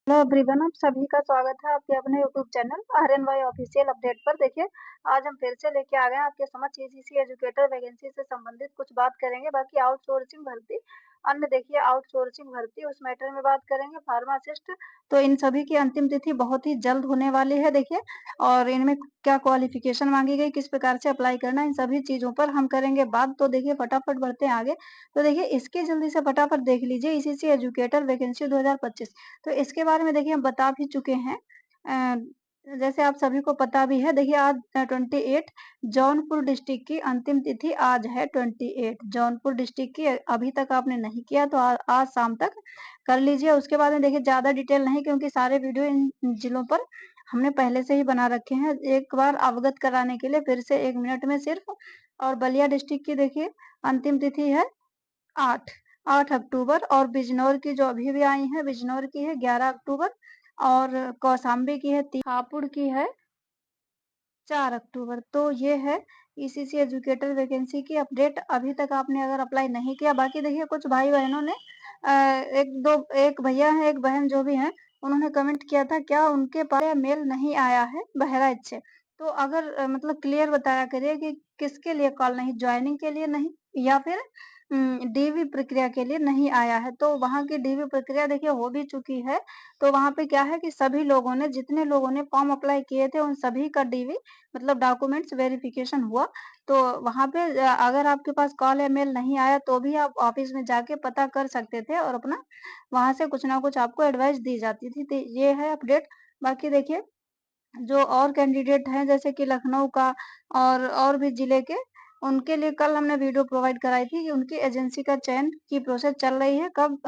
Hello everyone, आप सभी का स्वागत है आपके अपने यूट्यूब चैनल आरएनवाई ऑफिशियल अपडेट पर। देखिए, आज हम फिर से लेके आ गए हैं आपके समक्ष ईसीसी एजुकेटर वैकेंसी से संबंधित कुछ बात करेंगे। बाकी आउटसोर्सिंग भर्ती, अन्य देखिए आउटसोर्सिंग भर्ती उस मैटर में बात करेंगे। फार्मासिस्ट, तो इन सभी की अंतिम तिथि बहुत ही जल्द होने वाली है। देखिए, और इनमें क्या क्वालिफिकेशन मांगी गई, किस प्रकार से अप्लाई करना, इन सभी चीजों पर हम करेंगे बात। तो देखिए फटाफट बढ़ते हैं आगे। तो देखिए इसके जल्दी से फटाफट देख लीजिए ईसीसी एजुकेटर वैकेंसी 2025। तो इसके बारे में देखिए हम बता भी चुके हैं। जैसे आप सभी को पता भी है, देखिए आज 28 जौनपुर डिस्ट्रिक्ट की अंतिम तिथि आज है। 28 जौनपुर डिस्ट्रिक्ट की अभी तक आपने नहीं किया तो आज शाम तक कर लीजिए। उसके बाद में देखिए ज्यादा डिटेल नहीं, क्योंकि सारे वीडियो इन जिलों पर हमने पहले से ही बना रखे हैं। एक बार अवगत कराने के लिए फिर से 1 मिनट में सिर्फ। और बलिया डिस्ट्रिक्ट की देखिए अंतिम तिथि है 8 8 अक्टूबर, और बिजनौर की जो अभी भी आई है, बिजनौर की है 11 अक्टूबर, और कौशाम्बी की है हापुड़ की है 4 अक्टूबर। तो ये है ईसीसी एजुकेटर वैकेंसी की अपडेट। अभी तक आपने अगर अप्लाई नहीं किया, बाकी देखिए कुछ भाई बहनों ने एक भैया है एक बहन जो भी है, उन्होंने कमेंट किया था क्या उनके पास मेल नहीं आया है बहराइच से। तो अगर मतलब क्लियर बताया करिए कि किसके लिए कॉल नहीं, ज्वाइनिंग के लिए नहीं या फिर डीवी प्रक्रिया के लिए नहीं आया है। तो वहाँ की डीवी प्रक्रिया देखिए हो भी चुकी है। तो वहाँ पे क्या है कि सभी लोगों ने, जितने लोगों ने फॉर्म अप्लाई किए थे, उन सभी का डीवी मतलब डॉक्यूमेंट्स वेरिफिकेशन हुआ। तो वहाँ पे अगर आपके पास कॉल या मेल नहीं आया तो भी आप ऑफिस में जाके पता कर सकते थे, और अपना वहाँ से कुछ ना कुछ आपको एडवाइस दी जाती थी। तो ये है अपडेट। बाकी देखिए जो और कैंडिडेट हैं जैसे कि लखनऊ का और भी जिले के, उनके लिए कल हमने वीडियो प्रोवाइड कराई थी कि उनकी एजेंसी का चयन की प्रोसेस चल रही है, कब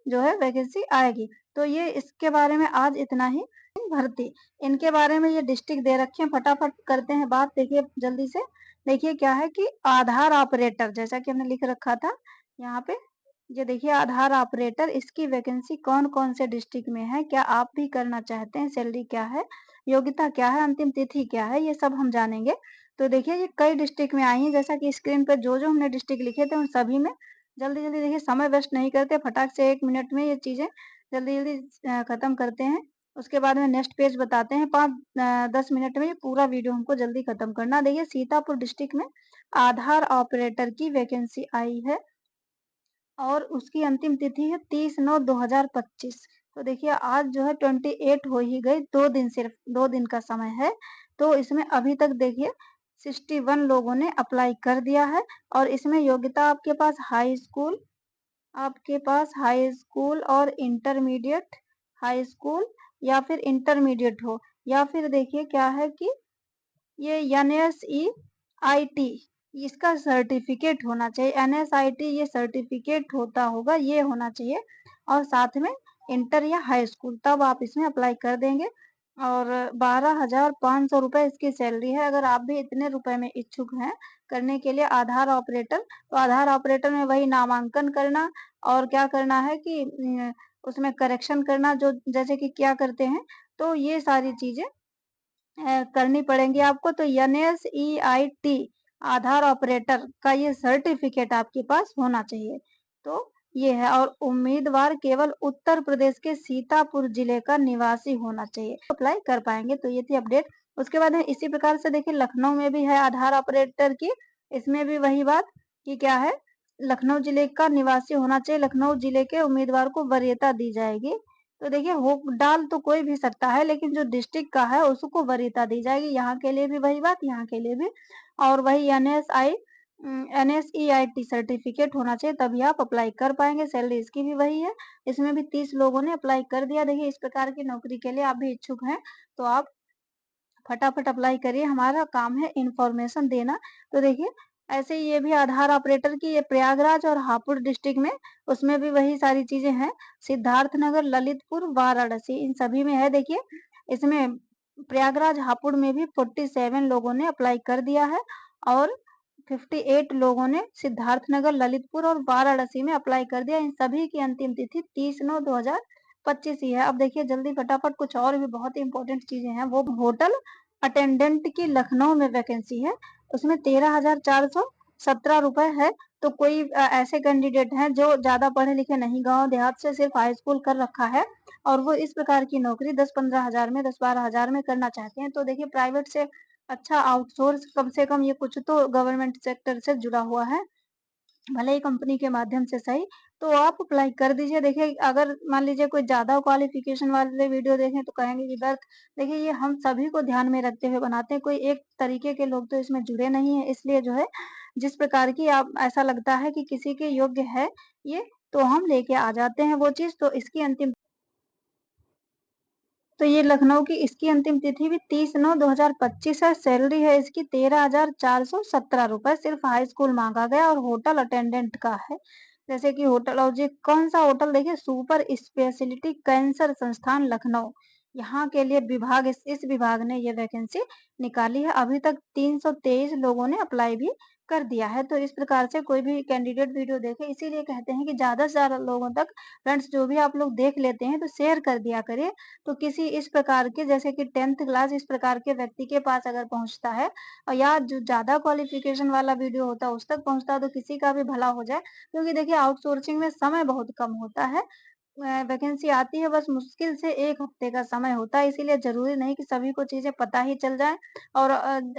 जो है वैकेंसी आएगी। तो ये इसके बारे में आज इतना ही। भर्ती, इनके बारे में ये डिस्ट्रिक्ट दे रखे हैं, फटाफट करते हैं बात। देखिए जल्दी से, देखिए क्या है कि आधार ऑपरेटर, जैसा कि हमने लिख रखा था यहाँ पे, ये देखिए आधार ऑपरेटर, इसकी वैकेंसी कौन कौन से डिस्ट्रिक्ट में है, क्या आप भी करना चाहते हैं, सैलरी क्या है, योग्यता क्या है, अंतिम तिथि क्या है, ये सब हम जानेंगे। तो देखिए ये कई डिस्ट्रिक्ट में आई है, जैसा कि स्क्रीन पर जो जो हमने डिस्ट्रिक्ट लिखे थे उन सभी में जल्दी जल्दी देखिए, समय वेस्ट नहीं करते, फटाक से 1 मिनट में ये चीजें जल्दी जल्दी खत्म करते हैं। उसके बाद में नेक्स्ट पेज बताते हैं। 5-10 मिनट में ये पूरा वीडियो हमको जल्दी खत्म करना। देखिए सीतापुर डिस्ट्रिक्ट में आधार ऑपरेटर की वैकेंसी आई है, और उसकी अंतिम तिथि है 30/9/2025। तो देखिए आज जो है 28 हो ही गई, 2 दिन, सिर्फ 2 दिन का समय है। तो इसमें अभी तक देखिए 61 लोगों ने अप्लाई कर दिया है, और इसमें योग्यता आपके पास हाई स्कूल और इंटरमीडिएट, हाई स्कूल या फिर इंटरमीडिएट हो, या फिर देखिए क्या है कि ये NSEIT इसका सर्टिफिकेट होना चाहिए। NSIT ये सर्टिफिकेट होता होगा, ये होना चाहिए, और साथ में इंटर या हाई स्कूल, तब आप इसमें अप्लाई कर देंगे। और 12,500 रुपए इसकी सैलरी है। अगर आप भी इतने रुपए में इच्छुक हैं करने के लिए आधार ऑपरेटर, तो आधार ऑपरेटर में वही नामांकन करना, और क्या करना है कि उसमें करेक्शन करना, जो जैसे कि क्या करते हैं, तो ये सारी चीजें करनी पड़ेंगी आपको। तो NSEIT आधार ऑपरेटर का ये सर्टिफिकेट आपके पास होना चाहिए। तो ये है, और उम्मीदवार केवल उत्तर प्रदेश के सीतापुर जिले का निवासी होना चाहिए, अप्लाई कर पाएंगे। तो ये थी अपडेट। उसके बाद है इसी प्रकार से देखिए लखनऊ में भी है आधार ऑपरेटर की, इसमें भी वही बात कि क्या है, लखनऊ जिले का निवासी होना चाहिए, लखनऊ जिले के उम्मीदवार को वरीयता दी जाएगी। तो देखिए हो डाल तो कोई भी सकता है, लेकिन जो डिस्ट्रिक्ट का है उसको वरीयता दी जाएगी। यहाँ के लिए भी वही बात, यहाँ के लिए भी, और वही NSEIT सर्टिफिकेट होना चाहिए, तभी आप अप्लाई कर पाएंगे। सैलरी इसकी भी वही है। इसमें भी 30 लोगों ने अप्लाई कर दिया। देखिए इस प्रकार की नौकरी के लिए आप भी इच्छुक हैं तो आप फटाफट अप्लाई करिए, हमारा काम है इन्फॉर्मेशन देना। तो देखिए ऐसे ही ये भी आधार ऑपरेटर की, ये प्रयागराज और हापुड़ डिस्ट्रिक्ट में, उसमें भी वही सारी चीजें हैं। सिद्धार्थनगर, ललितपुर, वाराणसी, इन सभी में है। देखिए इसमें प्रयागराज हापुड़ में भी 47 लोगों ने अप्लाई कर दिया है, और 58 लोगों ने सिद्धार्थनगर, ललितपुर और वाराणसी में अप्लाई कर दिया। इन सभी की अंतिम तिथि 30/9/2025 ही है। अब देखिए जल्दी फटाफट कुछ और भी बहुत ही इंपॉर्टेंट चीजें हैं। वो होटल अटेंडेंट की लखनऊ में वैकेंसी है, उसमें 13,400 ₹17 है। तो कोई ऐसे कैंडिडेट हैं जो ज़्यादा पढ़े-लिखे नहीं, गाँव देहात से सिर्फ़ हाई स्कूल कर रखा है और वो इस प्रकार की नौकरी 10-15 हज़ार में, 10-12 हज़ार में करना चाहते हैं। तो देखिए प्राइवेट से अच्छा आउटसोर्स कम से कम ये कुछ तो गवर्नमेंट सेक्टर से जुड़ा हुआ है। भले ही कंपनी के माध्यम से सही, तो आप अप्लाई कर दीजिए। देखिए अगर मान लीजिए कोई ज़्यादा क्वालिफ़िकेशन वाले वीडियो देखें तो कहेंगे कि व्यर्थ। देखिए ये हम सभी को ध्यान में रखते हुए बनाते हैं, कोई एक तरीके के लोग तो इसमें जुड़े नहीं हैं। इसलिए जो है जिस प्रकार की आप ऐसा लगता है कि किसी के योग्य है ये, तो हम लेके आ जाते हैं वो चीज़। तो इसकी अंतिम तो ये लखनऊ की इसकी अंतिम तिथि भी 30/9/2025 है। सैलरी है इसकी ₹13,417 सिर्फ़ हाई स्कूल माँगा गया और होटल अटेंडेंट का है। जैसे कि होटल और ये कौन-सा होटल देखिए सुपर स्पेशलिटी कैंसर संस्थान लखनऊ। यहाँ के लिए विभाग इस विभाग ने ये वैकेंसी निकाली है। अभी तक 323 लोगों ने अप्लाई भी कर दिया है। तो इस प्रकार से कोई भी कैंडिडेट वीडियो देखे इसीलिए कहते हैं कि ज़्यादा से ज़्यादा लोगों तक फ्रेंड्स जो भी आप लोग देख लेते हैं तो शेयर कर दिया करिए। तो किसी इस प्रकार के जैसे कि 10th क्लास इस प्रकार के व्यक्ति के पास अगर पहुँचता है और या जो ज़्यादा क्वालिफ़िकेशन वाला वीडियो होता है उस तक पहुँचता है तो किसी का भी भला हो जाए। क्योंकि देखिए आउटसोर्सिंग में समय बहुत कम होता है। वैकेंसी आती है बस मुश्किल से 1 हफ्ते का समय होता है, इसीलिए ज़रूरी नहीं कि सभी को चीज़ें पता ही चल जाएँ और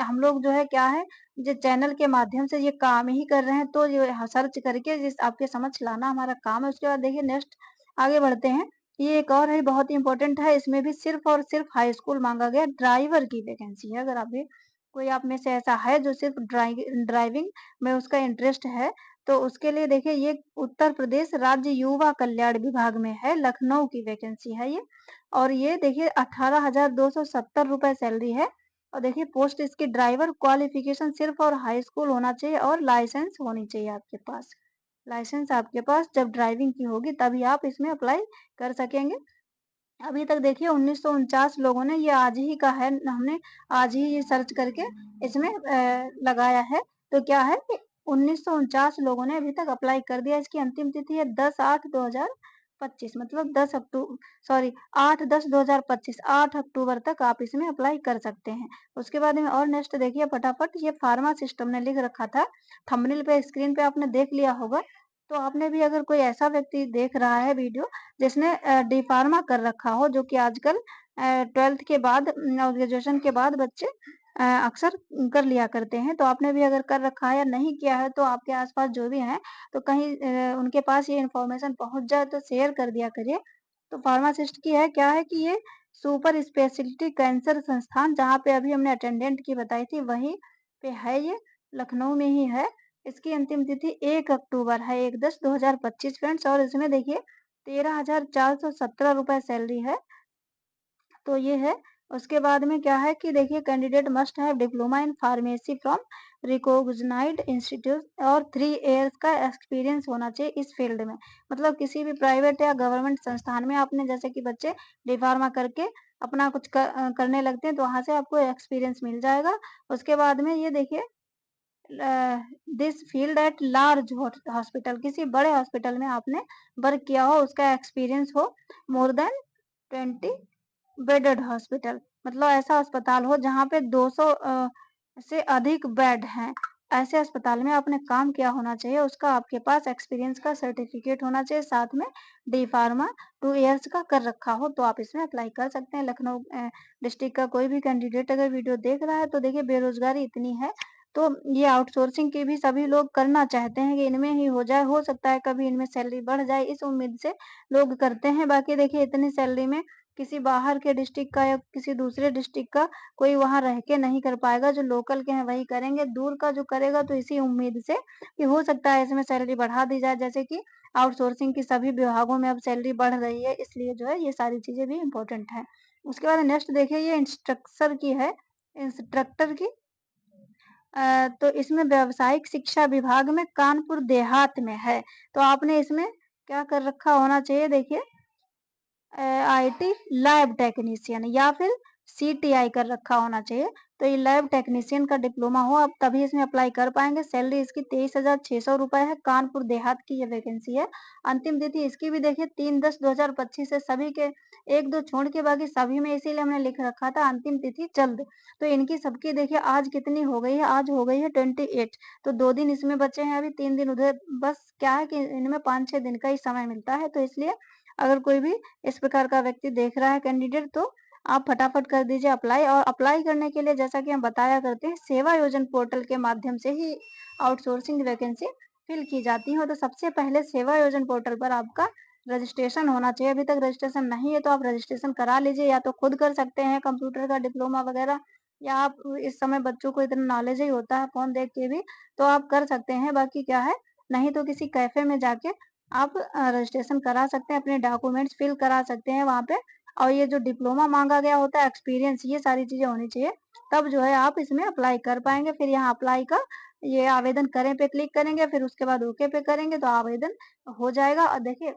हम लोग जो है क्या है, जो चैनल के माध्यम से ये काम ही कर रहे हैं तो ये सर्च करके जिस आपके समझ लाना हमारा काम है। उसके बाद देखिए नेक्स्ट आगे बढ़ते हैं। ये एक और है बहुत ही इम्पोर्टेंट है, इसमें भी सिर्फ़ और सिर्फ़ हाई स्कूल माँगा गया ड्राइवर की वैकेंसी है। अगर आप भी कोई आप में से ऐसा है जो सिर्फ़ ड्राइविंग में उसका इंटरेस्ट है, तो उसके लिए देखिए ये उत्तर प्रदेश राज्य युवा कल्याण विभाग में है, लखनऊ की वैकेंसी है ये और ये देखिए ₹18,270 सैलरी है और देखिए पोस्ट इसकी ड्राइवर क्वालिफ़िकेशन सिर्फ़ और हाई स्कूल होना चाहिए और लाइसेंस होनी चाहिए आपके पास। लाइसेंस आपके पास जब ड्राइविंग की होगी तभी आप इसमें अप्लाई कर सकेंगे। अभी तक देखिए 1949 लोगों ने ये आज ही का है, हमने आज ही ये सर्च करके इसमें लगाया है। तो क्या है कि 1949 लोगों ने अभी तक अप्लाई कर दिया। इसकी अंतिम तिथि है 10/8/2025 मतलब 8/10/2025 8 अक्टूबर तक आप इसमें अप्लाई कर सकते हैं। उसके बाद में और नेक्स्ट देखिए फटाफट ये फार्मा सिस्टम ने लिख रखा था, थंबनेल पे स्क्रीन पे आपने देख लिया होगा। तो आपने भी अगर कोई ऐसा व्यक्ति देख रहा है वीडियो जिसने डी फार्मा कर रखा हो जो कि आजकल 12th के बाद ग्रेजुएशन के बाद बच्चे अक्सर कर लिया करते हैं। तो आपने भी अगर कर रखा है या नहीं किया है तो आपके आस-पास जो भी हैं तो कहीं उनके पास ये इन्फॉर्मेशन पहुँच जाए तो शेयर कर दिया करिए। तो फार्मासिस्ट की है क्या है कि ये सुपर स्पेशलिटी कैंसर संस्थान जहाँ पे अभी हमने अटेंडेंट की बताई थी वहीं पे है ये, लखनऊ में ही है। इसकी अंतिम तिथि 1 अक्टूबर है 1/10/2025 फ्रेंड्स और इसमें देखिए ₹13,417 सैलरी है, तो ये है। उसके बाद में क्या है कि देखिए candidate must have diploma in pharmacy from recognized institute और 3 इयर्स का एक्सपीरियंस होना चाहिए इस फील्ड में। मतलब किसी भी प्राइवेट या गवर्नमेंट संस्थान में आपने जैसे कि बच्चे डी फार्मा करके अपना कुछ करने लगते हैं तो वहाँ से आपको एक्सपीरियंस मिल जाएगा। उसके बाद में ये देखिए this field at large hospital किसी बड़े हॉस्पिटल में आपने वर्क किया हो, उसका एक्सपीरियंस हो मोर देन 20 बेडेड हॉस्पिटल मतलब ऐसा अस्पताल हो जहाँ पे 200 से अधिक बेड हैं। ऐसे अस्पताल में आपने काम किया होना चाहिए, उसका आपके पास एक्सपीरियंस का सर्टिफिकेट होना चाहिए, साथ में डी फार्मा 2 इयर्स का कर रखा हो तो आप इसमें अप्लाई कर सकते हैं। लखनऊ डिस्ट्रिक्ट का कोई भी कैंडिडेट अगर वीडियो देख रहा है तो देखिए बेरोज़गारी इतनी है, तो ये आउटसोर्सिंग की भी सभी लोग करना चाहते हैं कि इनमें ही हो जाए, हो सकता है कभी इनमें सैलरी बढ़ जाए, इस उम्मीद से लोग करते हैं। बाकी देखिए इतनी सैलरी में किसी बाहर के डिस्ट्रिक्ट का या किसी दूसरे डिस्ट्रिक्ट का कोई वहाँ रह के नहीं कर पाएगा, जो लोकल के हैं वही करेंगे, दूर का जो करेगा तो इसी उम्मीद से कि हो सकता है इसमें सैलरी बढ़ा दी जाए, जैसे कि आउटसोर्सिंग की सभी विभागों में अब सैलरी बढ़ रही है, इसलिए जो है ये सारी चीज़ें भी इम्पोर्टेंट हैं। उसके बाद नेक्स्ट देखिए ये इंस्ट्रक्टर की है, इंस्ट्रक्टर की तो इसमें व्यावसायिक शिक्षा विभाग में कानपुर देहात में है, तो आपने इसमें क्या कर रखा होना चाहिए देखिए आईटी लैब टेक्नीशियन या फिर CTI कर रखा होना चाहिए। तो ये लैब टेक्नीशियन का डिप्लोमा हो, आप तभी इसमें अप्लाई कर पाएँगे। सैलरी इसकी 23,600 रुपए है, कानपुर देहात की ये वैकेंसी है। अंतिम तिथि इसकी भी देखिए 3/10/2025 है, सभी के 1-2 छोड़ के बाकी सभी में इसीलिए हमने लिख रखा था अंतिम तिथि जल्द। तो इनकी सबकी देखिए आज कितनी हो गई है, आज हो गई है 28, तो 2 दिन इसमें बचे हैं अभी, 3 दिन उधर। बस क्या है कि इनमें 5-6 दिन का ही समय मिलता है, तो इसलिए अगर कोई भी इस प्रकार का व्यक्ति देख रहा है कैंडिडेट, तो आप फटाफट कर दीजिए अप्लाई। और अप्लाई करने के लिए जैसा कि हम बताया करते हैं, सेवा योजन पोर्टल के माध्यम से ही आउटसोर्सिंग वैकेंसी फिल की जाती है। तो सबसे पहले सेवा योजन पोर्टल पर आपका रजिस्ट्रेशन होना चाहिए। अभी तक रजिस्ट्रेशन नहीं है तो आप रजिस्ट्रेशन करा लीजिए, या तो खुद कर सकते हैं कंप्यूटर का डिप्लोमा वगैरह, या आप इस समय बच्चों को इतना नॉलेज ही होता है फ़ोन देख के भी, तो आप कर सकते हैं। बाकी क्या है, नहीं तो किसी कैफ़े में जाके आप रजिस्ट्रेशन करा सकते हैं, अपने डॉक्यूमेंट्स फिल करा सकते हैं वहाँ पे। और ये जो डिप्लोमा माँगा गया होता है, एक्सपीरियंस, ये सारी चीज़ें होनी चाहिए, तब जो है आप इसमें अप्लाई कर पाएँगे। फिर यहाँ अप्लाई का ये आवेदन करें पे क्लिक करेंगे, फिर उसके बाद ओके पे करेंगे तो आवेदन हो जाएगा। और देखिए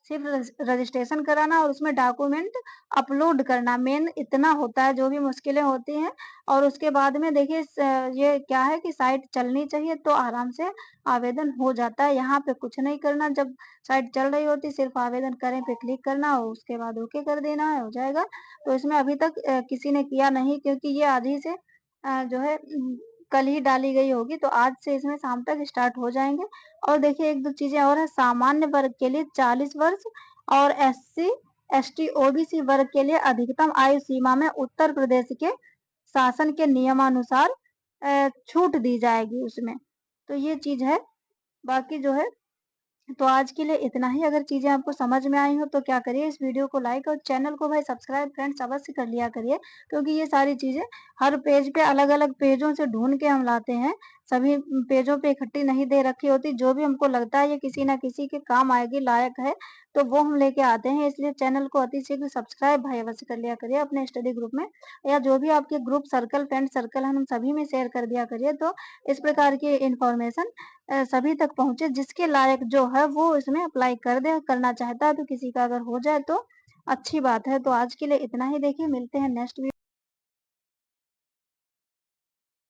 सिर्फ रजिस्ट्रेशन कराना और उसमें डॉक्यूमेंट अपलोड करना मेन इतना होता है, जो भी मुश्किलें होती हैं। और उसके बाद में देखिए ये क्या है कि साइट चलनी चाहिए तो आराम से आवेदन हो जाता है। यहाँ पे कुछ नहीं करना, जब साइट चल रही होती सिर्फ आवेदन करें पे क्लिक करना और उसके बाद ओके कर देना है, हो जाएगा। तो इसमें अभी तक किसी ने किया नहीं, क्योंकि ये आज ही से जो है कल ही डाली गई होगी, तो आज से इसमें शाम तक स्टार्ट हो जाएँगे। और देखिए 1-2 चीज़ें और हैं, सामान्य वर्ग के लिए 40 वर्ष और एससी, एसटी, ओबीसी वर्ग के लिए अधिकतम आयु सीमा में उत्तर प्रदेश के शासन के नियमानुसार छूट दी जाएगी उसमें। तो ये चीज़ है, बाकी जो है तो आज के लिए इतना ही। अगर चीज़ें आपको समझ में आई हो तो क्या करिए, इस वीडियो को लाइक और चैनल को भाई सब्सक्राइब फ्रेंड्स अवश्य कर लिया करिए, क्योंकि ये सारी चीज़ें हर पेज पे अलग-अलग पेजों से ढूँढ के हम लाते हैं। सभी पेजों पे इकट्ठी नहीं दे रखी होती, जो भी हमको लगता है ये किसी न किसी के काम आएगी, लायक है, तो वो हम लेके आते हैं। इसलिए चैनल को अति शीघ्र सब्सक्राइब भाई अवश्य कर लिया करिए अपने स्टडी ग्रुप में, या जो भी आपके ग्रुप सर्कल, फ्रेंड सर्कल है, उन सभी में शेयर कर दिया करिए। तो इस प्रकार की इन्फॉर्मेशन सभी तक पहुँचे, जिसके लायक जो है वो इसमें अप्लाई कर दे। करना चाहता है तो किसी का अगर हो जाए तो अच्छी बात है। तो आज के लिए इतना ही, देखिए मिलते हैं नेक्स्ट वी